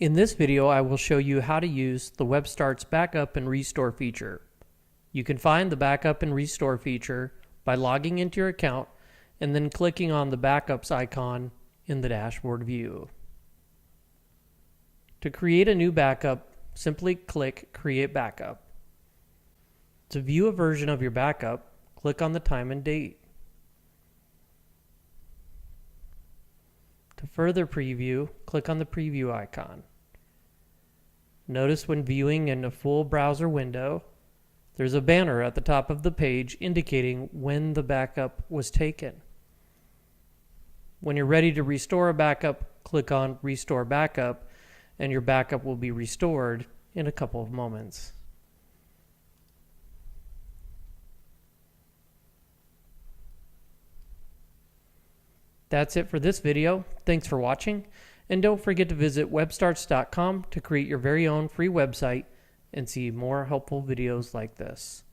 In this video, I will show you how to use the WebStarts Backup and Restore feature. You can find the Backup and Restore feature by logging into your account and then clicking on the Backups icon in the dashboard view. To create a new backup, simply click Create Backup. To view a version of your backup, click on the time and date. To further preview, click on the preview icon. Notice when viewing in a full browser window, there's a banner at the top of the page indicating when the backup was taken. When you're ready to restore a backup, click on Restore Backup, and your backup will be restored in a couple of moments. That's it for this video. Thanks for watching, and don't forget to visit webstarts.com to create your very own free website and see more helpful videos like this.